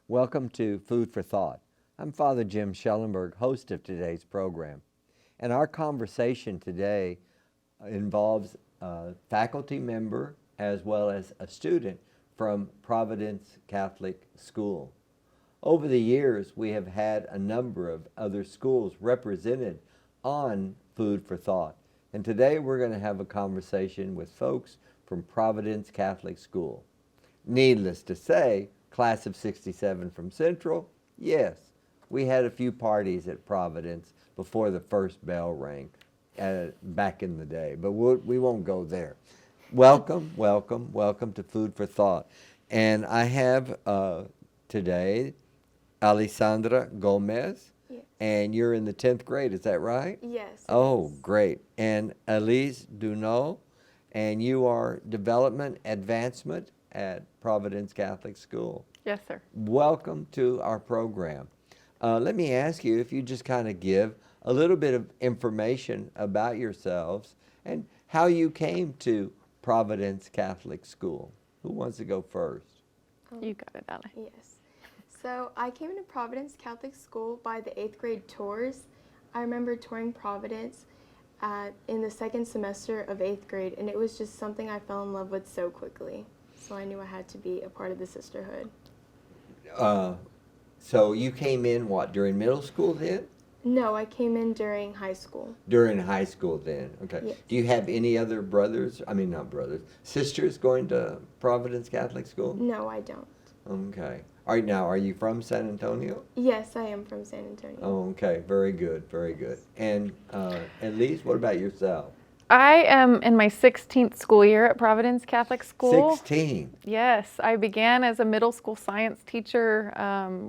Welcome to Food for Thought. I'm Father Jim Schellenberg, host of today's program. And our conversation today involves a faculty member as well as a student from Providence Catholic School. Over the years, we have had a number of other schools represented on Food for Thought. And today we're going to have a conversation with folks from Providence Catholic School. Needless to say, class of 67 from Central, yes, we had a few parties at Providence before the first bell rang back in the day, but we won't go there. Welcome, welcome, welcome to Food for Thought. And I have today Alessandra Gomez, Yes. and you're in the 10th grade, is that right? Yes. Oh, yes. great. And Elise Duneau, and you are Development Advancement at Providence Catholic School. Yes, sir. Welcome to our program. Let me ask you if you just kind of give a little bit of information about yourselves and how you came to Providence Catholic School. Who wants to go first? You got it, Allie. Yes. So I came into Providence Catholic School by the 8th grade tours. I remember touring Providence in the second semester of 8th grade, and it was just something I fell in love with so quickly. So I knew I had to be a part of the sisterhood. So you came in, what, during middle school then? No, I came in during high school. During high school then, okay. Yes. Do you have any other sisters going to Providence Catholic School? No, I don't. Okay. All right, now, are you from San Antonio? Yes, I am from San Antonio. Oh, okay, very good, very good. And Elise, what about yourself? I am in my 16th school year at Providence Catholic School. 16. Yes, I began as a middle school science teacher,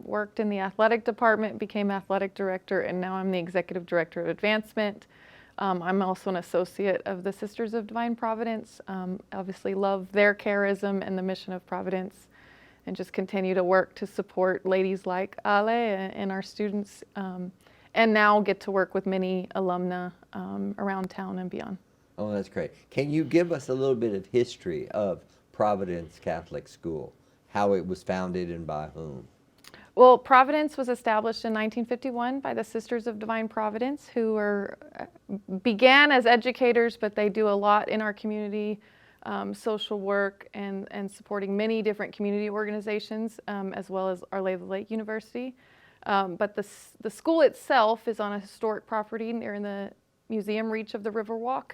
worked in the athletic department, became athletic director, and now I'm the executive director of advancement. I'm also an associate of the Sisters of Divine Providence. Obviously love their charism and the mission of Providence, and just continue to work to support ladies like Ale and our students, and now get to work with many alumna around town and beyond. Oh, that's great. Can you give us a little bit of history of Providence Catholic School, how it was founded and by whom? Well, Providence was established in 1951 by the Sisters of Divine Providence, who began as educators, but they do a lot in our community, social work and supporting many different community organizations, as well as Our Lady of the Lake University. But the school itself is on a historic property near the museum reach of the Riverwalk.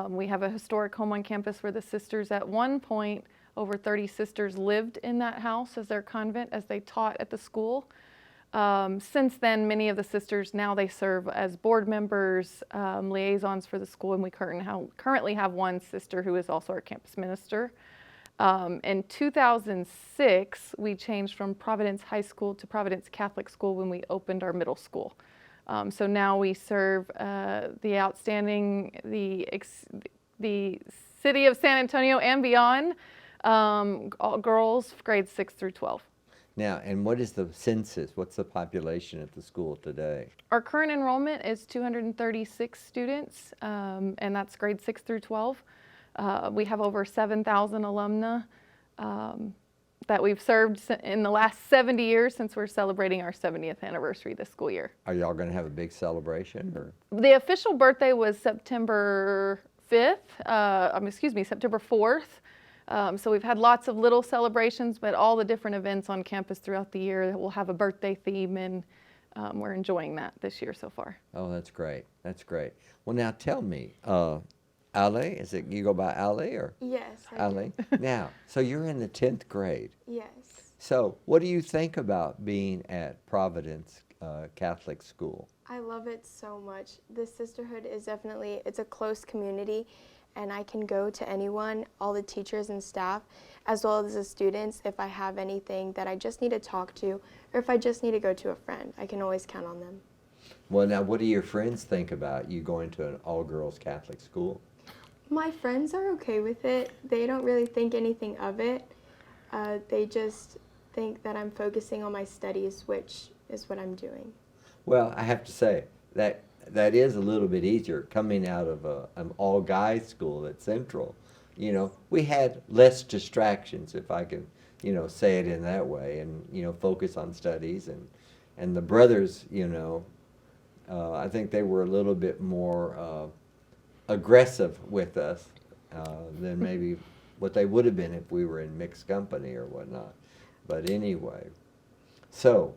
We have a historic home on campus where the sisters, at one point, over 30 sisters lived in that house as their convent as they taught at the school. Since then, many of the sisters, now they serve as board members, liaisons for the school, and we currently have one sister who is also our campus minister. In 2006, we changed from Providence High School to Providence Catholic School when we opened our middle school. So now we serve the outstanding, the city of San Antonio and beyond, all girls grades 6 through 12. Now, and what is the census? What's the population at the school today? Our current enrollment is 236 students, and that's grades 6 through 12. We have over 7,000 alumna that we've served in the last 70 years since we're celebrating our 70th anniversary this school year. Are y'all going to have a big celebration? Or? The official birthday was September 5th, September 4th. So we've had lots of little celebrations, but all the different events on campus throughout the year will have a birthday theme, and we're enjoying that this year so far. Oh, that's great. That's great. Well, now tell me, Ale, is it, you go by Ale or? Yes, I Ale. do. Now, so you're in the 10th grade. Yes. So what do you think about being at Providence Catholic School? I love it so much. The sisterhood is definitely, it's a close community, and I can go to anyone, all the teachers and staff, as well as the students, if I have anything that I just need to talk to, or if I just need to go to a friend. I can always count on them. Well, now, what do your friends think about you going to an all-girls Catholic school? My friends are okay with it. They don't really think anything of it. They just think that I'm focusing on my studies, which is what I'm doing. Well, I have to say that is a little bit easier coming out of an all-guys school at Central. You know, we had less distractions, if I can say it in that way and, focus on studies. And the brothers, I think they were a little bit more aggressive with us than maybe what they would have been if we were in mixed company or whatnot. But anyway, so,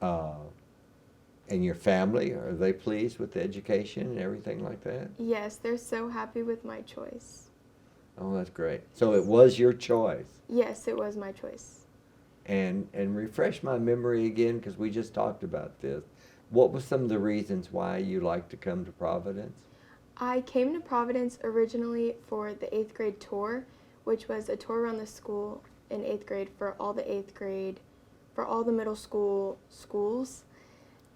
and your family, are they pleased with the education and everything like that? Yes, they're so happy with my choice. Oh, that's great. So it was your choice. Yes, it was my choice. And refresh my memory again, because we just talked about this. What were some of the reasons why you like to come to Providence? I came to Providence originally for the 8th grade tour, which was a tour around the school in 8th grade for all the 8th grade, for all the middle school schools.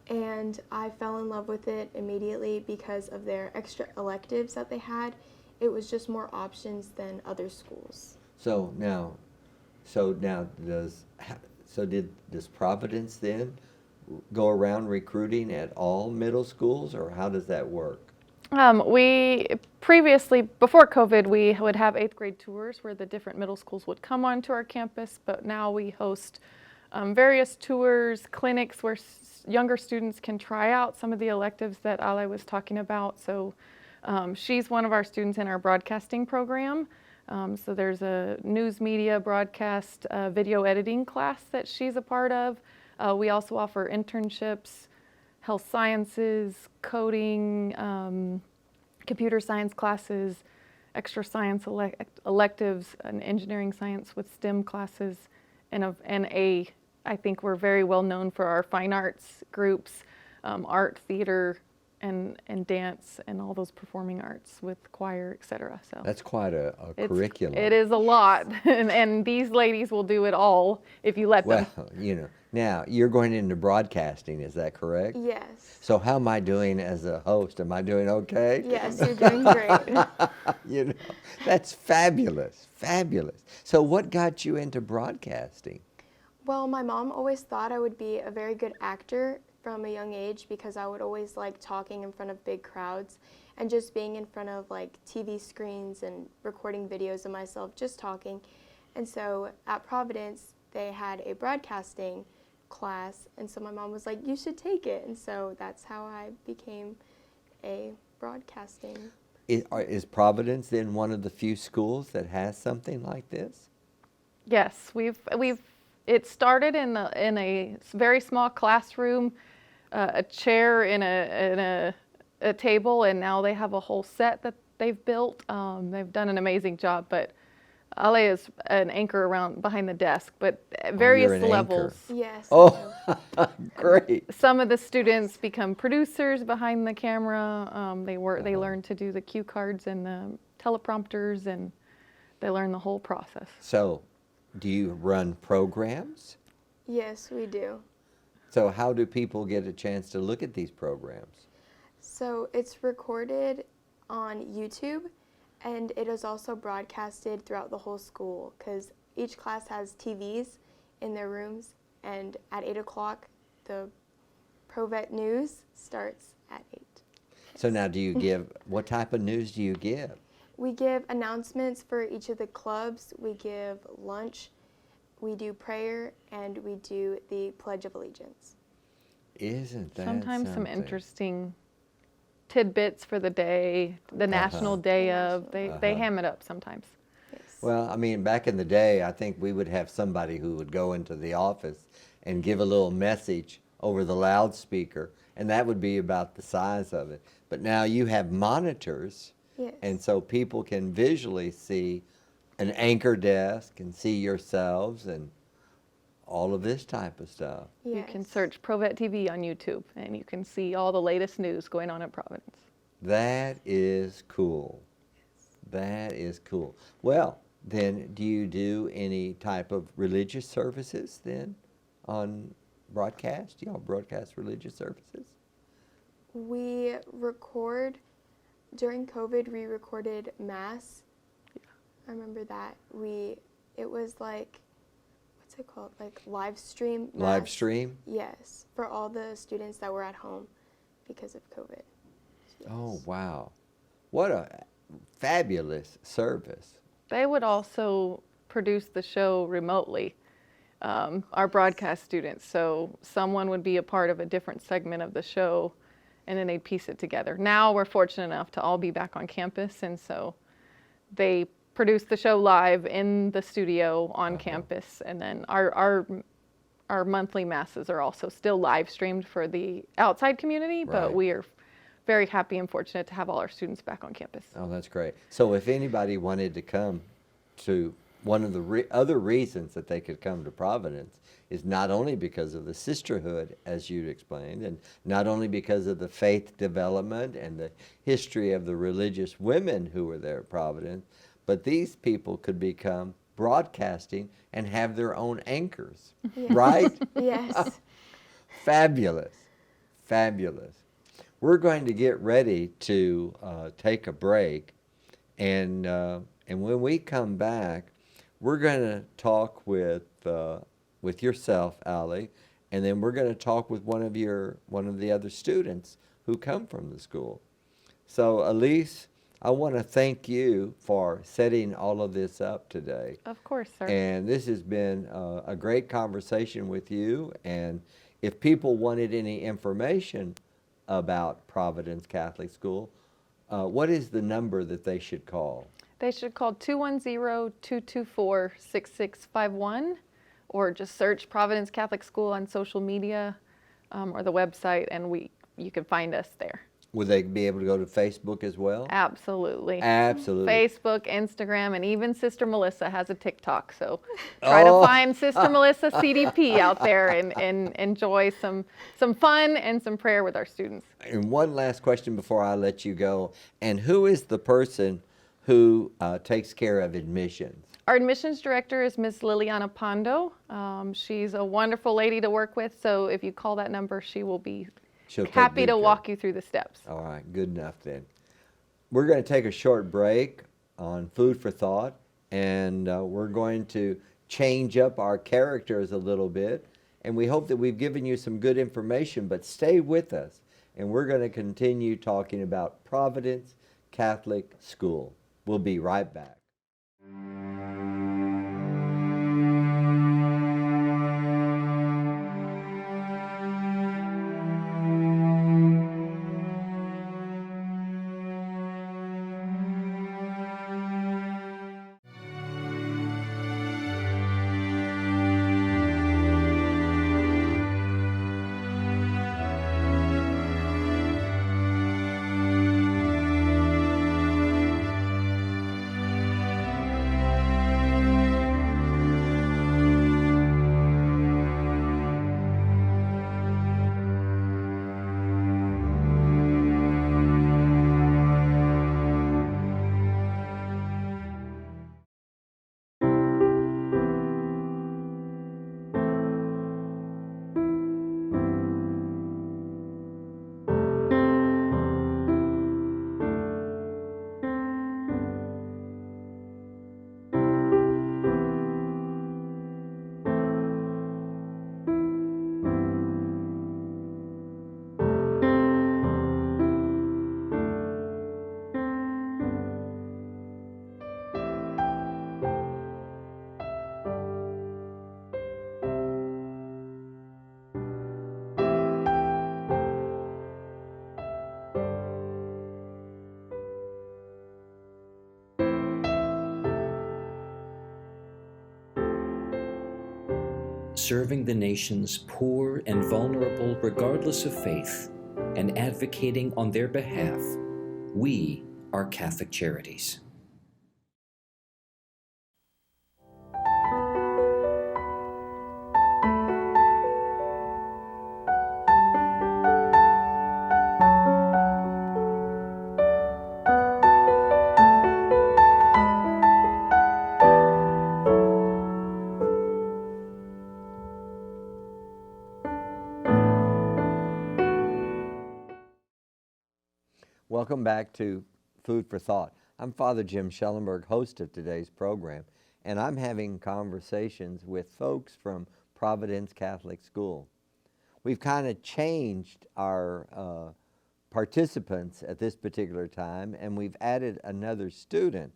And I fell in love with it immediately because of their extra electives that they had. It was just more options than other schools. So now does Providence then go around recruiting at all middle schools, or how does that work? We previously, before COVID, we would have 8th grade tours where the different middle schools would come onto our campus, but now we host various tours, clinics where younger students can try out some of the electives that Ale was talking about. So she's one of our students in our broadcasting program. So there's a news media broadcast video editing class that she's a part of. We also offer internships, health sciences, coding, computer science classes, extra science electives, and engineering science with STEM classes, I think we're very well known for our fine arts groups, art, theater, and dance, and all those performing arts with choir, etc. So That's quite a curriculum. It is a lot, and these ladies will do it all if you let them. Well, now you're going into broadcasting, is that correct? Yes. So how am I doing as a host? Am I doing okay? Yes, you're doing great. That's fabulous, fabulous. So what got you into broadcasting? Well, my mom always thought I would be a very good actor from a young age because I would always like talking in front of big crowds and just being in front of like TV screens and recording videos of myself just talking. And so at Providence, they had a broadcasting class, and so my mom was like, you should take it. And so that's how I became a broadcasting. Is Providence then one of the few schools that has something like this? Yes, it started in a very small classroom, a chair in a table, and now they have a whole set that they've built. They've done an amazing job, but Ale is an anchor around behind the desk, but at various you're an levels. anchor. Yes. Oh, great. Some of the students become producers behind the camera. They learn to do the cue cards and the teleprompters, and they learn the whole process. So, do you run programs? Yes, we do. So how do people get a chance to look at these programs? So it's recorded on YouTube, and it is also broadcasted throughout the whole school because each class has TVs in their rooms, and at 8 o'clock, the Provet News starts at 8. So now what type of news do you give? We give announcements for each of the clubs, we give lunch, we do prayer, and we do the Pledge of Allegiance. Isn't that Sometimes some something? interesting tidbits for the day, the national day of. They ham it up sometimes. Yes. Well, I mean, back in the day, I think we would have somebody who would go into the office and give a little message over the loudspeaker, and that would be about the size of it. But now you have monitors. Yes. And so people can visually see an anchor desk and see yourselves and all of this type of stuff. Yes. You can search Provet TV on YouTube, and you can see all the latest news going on at Providence. That is cool. That is cool. Well, then do you do any type of religious services then on broadcast? Do y'all broadcast religious services? We record, during COVID, we recorded Mass. Yeah. I remember that. It was like, what's it called? Like live stream Mass. Live stream? Yes, for all the students that were at home because of COVID. Yes. Oh, wow. What a fabulous service. They would also produce the show remotely, our broadcast students. So someone would be a part of a different segment of the show, and then they'd piece it together. Now we're fortunate enough to all be back on campus, and so they produce the show live in the studio on campus, and then our monthly masses are also still live streamed for the outside community, but Right. we are very happy and fortunate to have all our students back on campus. Oh, that's great. So if anybody wanted to come to, one of the other reasons that they could come to Providence is not only because of the sisterhood, as you explained, and not only because of the faith development and the history of the religious women who were there at Providence, but these people could become broadcasting and have their own anchors, right? Yes. Fabulous, fabulous. We're going to get ready to take a break, and when we come back, we're going to talk with yourself, Allie, and then we're going to talk with one of the other students who come from the school. So, Elise, I want to thank you for setting all of this up today. Of course, sir. And this has been a great conversation with you. And if people wanted any information about Providence Catholic School, what is the number that they should call? They should call 210-224-6651, or just search Providence Catholic School on social media or the website, and you can find us there. Would they be able to go to Facebook as well? Absolutely. Absolutely. Facebook, Instagram, and even Sister Melissa has a TikTok. So try to find Sister Melissa CDP out there and enjoy some fun and some prayer with our students. And one last question before I let you go. And who is the person who takes care of admissions? Our admissions director is Miss Liliana Pondo. She's a wonderful lady to work with. So if you call that number, she will be happy to walk you through the steps. All right, good enough then. We're going to take a short break on Food for Thought, and we're going to change up our characters a little bit, and we hope that we've given you some good information, but stay with us, and we're going to continue talking about Providence Catholic School. We'll be right back. Serving the nation's poor and vulnerable regardless of faith, and advocating on their behalf, we are Catholic Charities. Welcome back to Food for Thought. I'm Father Jim Schellenberg, host of today's program, and I'm having conversations with folks from Providence Catholic School. We've kind of changed our participants at this particular time, and we've added another student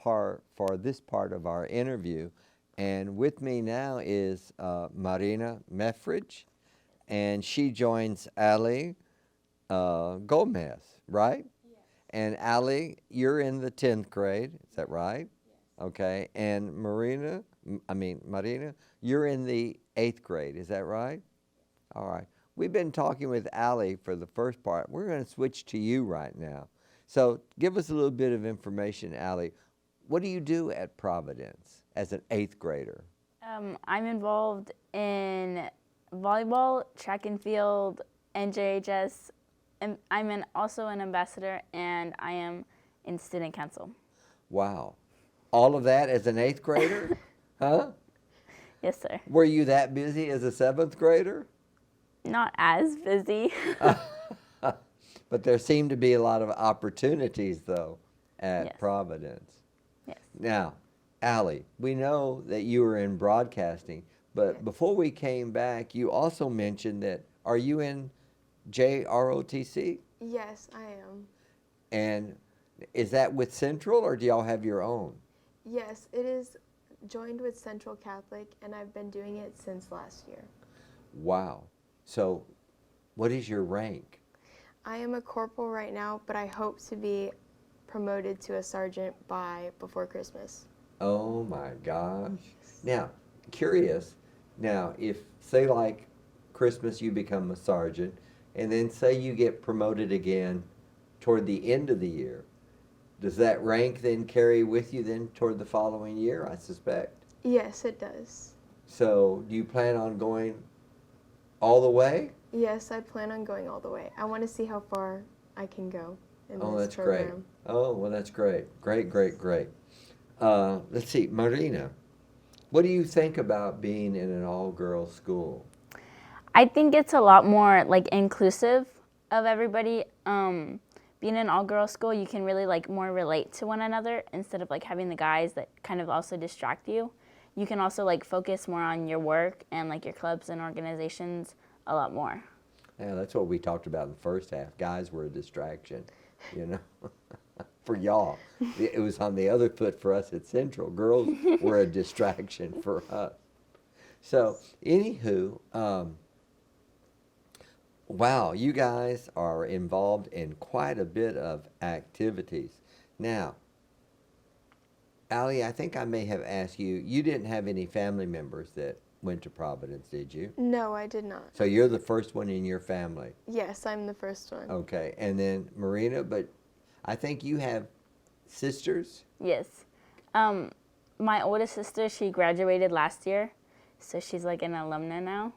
for this part of our interview. And with me now is Marina Mefridge, and she joins Ali Gomez, right? Yes. And Ali, you're in the 10th grade, is that right? Yes. Okay, and Marina, you're in the 8th grade, is that right? Yes. All right. We've been talking with Ali for the first part. We're going to switch to you right now. So give us a little bit of information, Ali. What do you do at Providence as an 8th grader? I'm involved in volleyball, track and field, NJHS. And I'm also an ambassador, and I am in student council. Wow. All of that as an 8th grader? Huh? Yes, sir. Were you that busy as a 7th grader? Not as busy. But there seem to be a lot of opportunities, though, at Yes. Providence. Yes. Now, Ali, we know that you were in broadcasting, but before we came back, you also mentioned that, are you in JROTC? Yes, I am. And is that with Central, or do y'all have your own? Yes, it is joined with Central Catholic, and I've been doing it since last year. Wow. So what is your rank? I am a corporal right now, but I hope to be promoted to a sergeant before Christmas. Oh my gosh. Now, curious, now if, say like Christmas you become a sergeant, and then say you get promoted again toward the end of the year, does that rank then carry with you then toward the following year, I suspect? Yes, it does. So do you plan on going all the way? Yes, I plan on going all the way. I want to see how far I can go in Oh, this that's program. great. Oh, well, that's great. Great, great, great. Let's see, Marina, what do you think about being in an all-girls school? I think it's a lot more like inclusive of everybody. Being in an all-girls school, you can really like more relate to one another instead of like having the guys that kind of also distract you. You can also like focus more on your work and like your clubs and organizations a lot more. Yeah, that's what we talked about in the first half. Guys were a distraction, you know, for y'all. It was on the other foot for us at Central. Girls were a distraction for us. So, anywho, wow, you guys are involved in quite a bit of activities. Now, Ali, I think I may have asked you, you didn't have any family members that went to Providence, did you? No, I did not. So you're the first one in your family. Yes, I'm the first one. Okay, and then Marina, but I think you have sisters? Yes. My oldest sister, she graduated last year, so she's like an alumna now.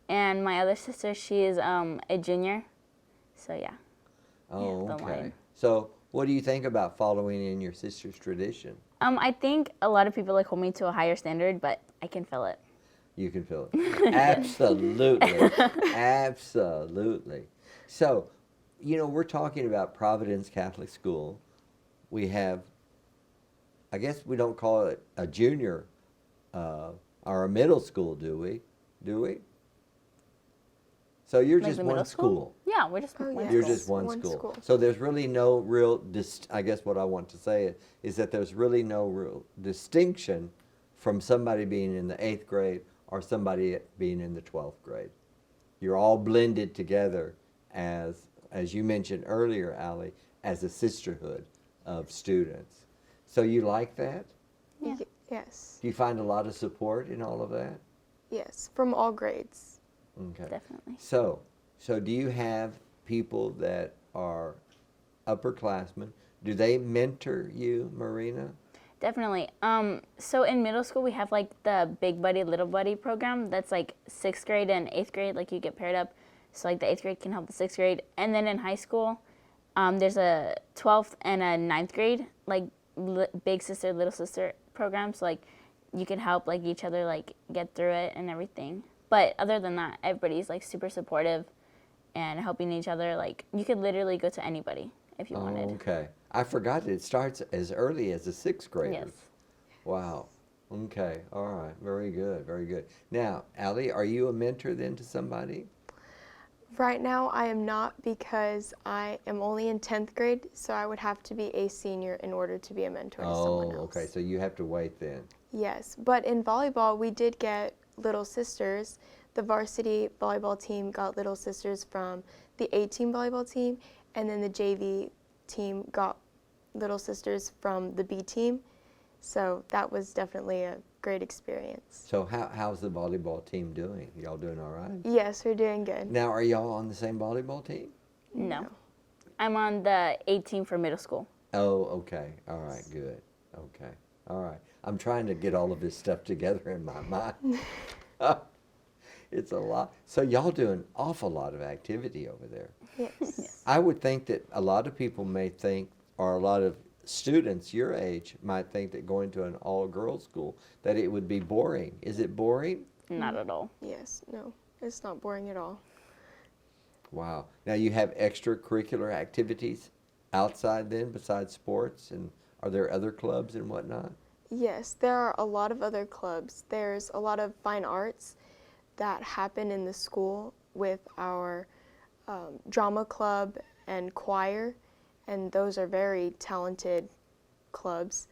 And my other sister, she is a junior, so yeah. Oh, the okay. line. So what do you think about following in your sister's tradition? I think a lot of people like hold me to a higher standard, but I can feel it. You can feel it. Absolutely. Absolutely. So, you know, we're talking about Providence Catholic School. We have, I guess we don't call it a junior or a middle school, do we? Do we? So you're Like just the one middle school? Yeah, we're just Oh, one yes. You're school. just one One school. school. So there's really no real, I guess what I want to say is that there's really no real distinction from somebody being in the 8th grade or somebody being in the 12th grade. You're all blended together as you mentioned earlier, Ali, as a sisterhood of students. So you like that? Yeah. Yes. Do you find a lot of support in all of that? Yes, from all grades. Okay. Definitely. So do you have people that are upperclassmen? Do they mentor you, Marina? Definitely. So in middle school, we have like the Big Buddy, Little Buddy program. That's like 6th grade and 8th grade. Like you get paired up. So like the 8th grade can help the 6th grade. And then in high school, there's a 12th and a 9th grade, like big sister, little sister program. So like you can help like each other like get through it and everything. But other than that, everybody's like super supportive and helping each other. Like you could literally go to anybody if you wanted. Okay. I forgot that it starts as early as the 6th graders. Yes. Wow. Okay. All right. Very good. Very good. Now, Ali, are you a mentor then to somebody? Right now, I am not because I am only in 10th grade, so I would have to be a senior in order to be a mentor to someone else. Okay, so you have to wait then. Yes, but in volleyball, we did get little sisters. The varsity volleyball team got little sisters from the A-team volleyball team, and then the JV team got little sisters from the B team. So that was definitely a great experience. So how's the volleyball team doing? Y'all doing all right? Yes, we're doing good. Now, are y'all on the same volleyball team? No. I'm on the A team for middle school. Oh, okay. All right, good. Okay. All right. I'm trying to get all of this stuff together in my mind. It's a lot. So y'all do an awful lot of activity over there. Yes. I would think that a lot of people may think, or a lot of students your age might think that going to an all-girls school, that it would be boring. Is it boring? Not at all. Yes, no, it's not boring at all. Wow. Now you have extracurricular activities outside then besides sports, and are there other clubs and whatnot? Yes, there are a lot of other clubs. There's a lot of fine arts that happen in the school with our drama club and choir, and those are very talented clubs.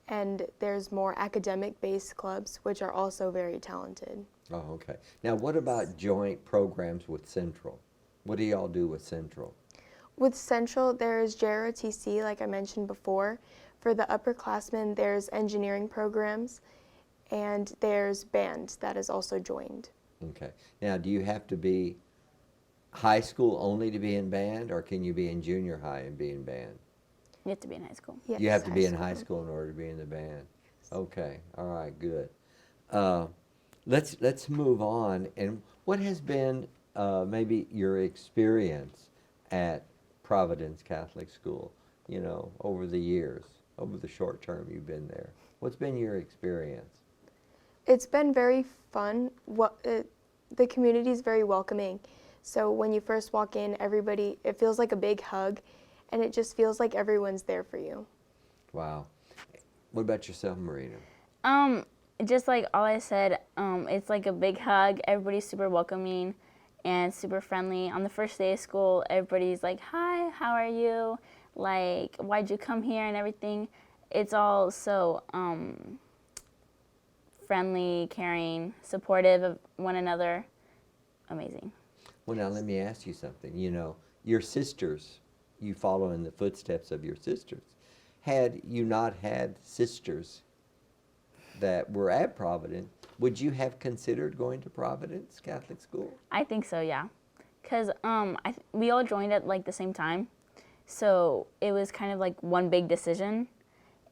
And there's more academic-based clubs, which are also very talented. Oh, okay. Now what about joint programs with Central? What do y'all do with Central? With Central, there's JROTC, like I mentioned before. For the upperclassmen, there's engineering programs, and there's band that is also joined. Okay. Now, do you have to be high school only to be in band, or can you be in junior high and be in band? You have to be in high school. Yes, You have to be in high school in order to be in the band. Okay. All right. Good. Let's move on. And what has been maybe your experience at Providence Catholic School? You know, over the years, over the short term you've been there. What's been your experience? It's been very fun. The community is very welcoming. So when you first walk in, everybody, it feels like a big hug, and it just feels like everyone's there for you. Wow. What about yourself, Marina? Just like all I said, it's like a big hug. Everybody's super welcoming and super friendly. On the first day of school, everybody's like, "Hi, how are you? Like, why'd you come here?" and everything. It's all so friendly, caring, supportive of one another. Amazing. Well, now let me ask you something. You know, your sisters, you follow in the footsteps of your sisters. Had you not had sisters that were at Providence, would you have considered going to Providence Catholic School? I think so, yeah. Because we all joined at like the same time. So it was kind of like one big decision.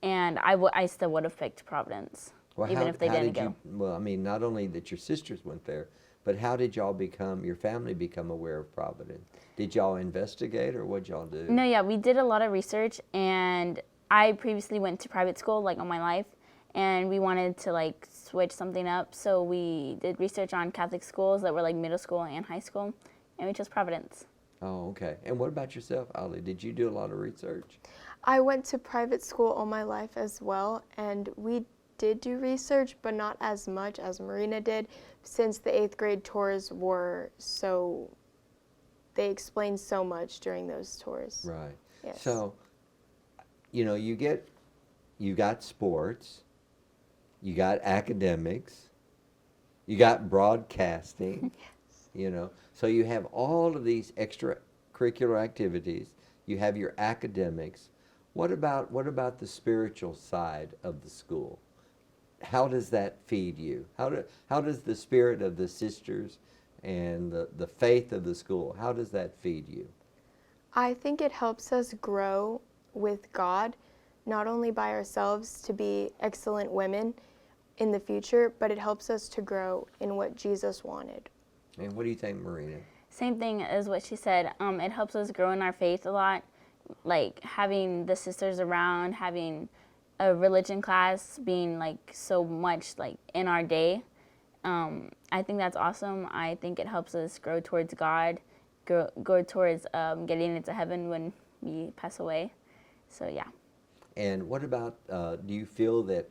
And I still would have picked Providence, Well, even if they didn't did go. Well, I mean, not only that your sisters went there, but how did y'all your family become aware of Providence? Did y'all investigate, or what'd y'all do? No, yeah, we did a lot of research, and I previously went to private school like all my life, and we wanted to like switch something up, so we did research on Catholic schools that were like middle school and high school, and we chose Providence. Oh, okay. And what about yourself, Ali? Did you do a lot of research? I went to private school all my life as well, and we did do research, but not as much as Marina did, since the 8th grade tours were they explained so much during those tours. Right. Yes. So, you know, you got sports, you got academics, you got broadcasting, you know. So you have all of these extracurricular activities. You have your academics. What about the spiritual side of the school? How does that feed you? How does the spirit of the sisters and the faith of the school, how does that feed you? I think it helps us grow with God, not only by ourselves to be excellent women in the future, but it helps us to grow in what Jesus wanted. And what do you think, Marina? Same thing as what she said. It helps us grow in our faith a lot, like having the sisters around, having a religion class being like so much like in our day. I think that's awesome. I think it helps us grow towards God, grow towards getting into heaven when we pass away. So yeah. And what about, do you feel that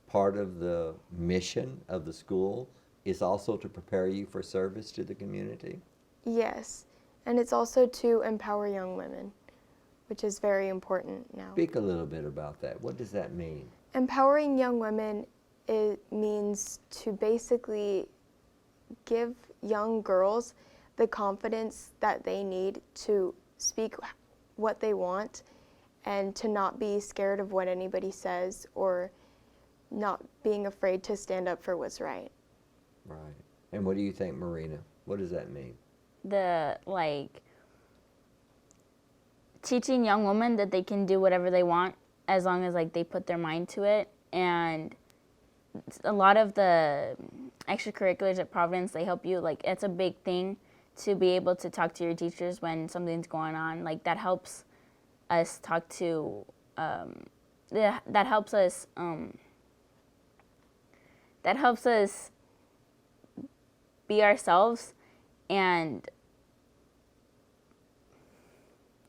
part of the mission of the school is also to prepare you for service to the community? Yes, and it's also to empower young women, which is very important now. Speak a little bit about that. What does that mean? Empowering young women, it means to basically give young girls the confidence that they need to speak what they want and to not be scared of what anybody says or not being afraid to stand up for what's right. Right. And what do you think, Marina? What does that mean? The like teaching young women that they can do whatever they want as long as like they put their mind to it. And a lot of the extracurriculars at Providence, they help you, like it's a big thing to be able to talk to your teachers when something's going on. Like that helps us talk to that helps us be ourselves. And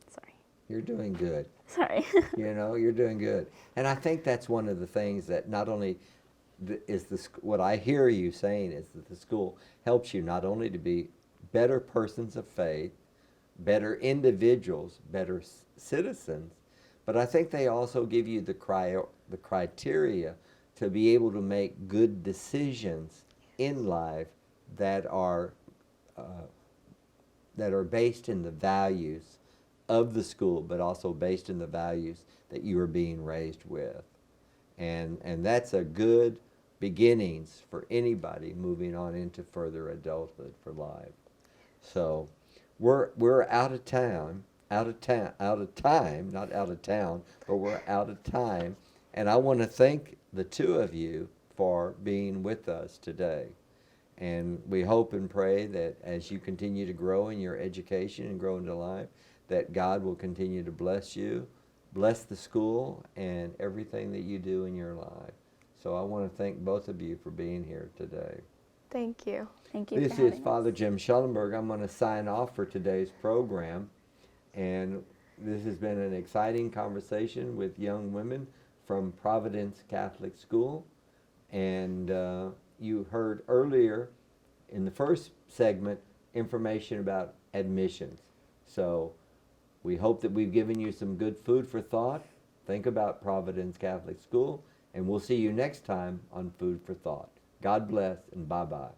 sorry. You're doing good. Sorry. You know, you're doing good. And I think that's one of the things that not only what I hear you saying is that the school helps you not only to be better persons of faith, better individuals, better citizens, but I think they also give you the criteria to be able to make good decisions in life that are based in the values of the school, but also based in the values that you are being raised with. And that's a good beginnings for anybody moving on into further adulthood for life. So we're out of time, not out of town, but we're out of time. And I want to thank the two of you for being with us today. And we hope and pray that as you continue to grow in your education and grow into life, that God will continue to bless you, bless the school, and everything that you do in your life. So I want to thank both of you for being here today. Thank you. Thank you. This for is having Father us. Jim Schellenberg. I'm going to sign off for today's program. And this has been an exciting conversation with young women from Providence Catholic School. And you heard earlier in the first segment information about admissions. So we hope that we've given you some good food for thought. Think about Providence Catholic School, and we'll see you next time on Food for Thought. God bless, and bye-bye.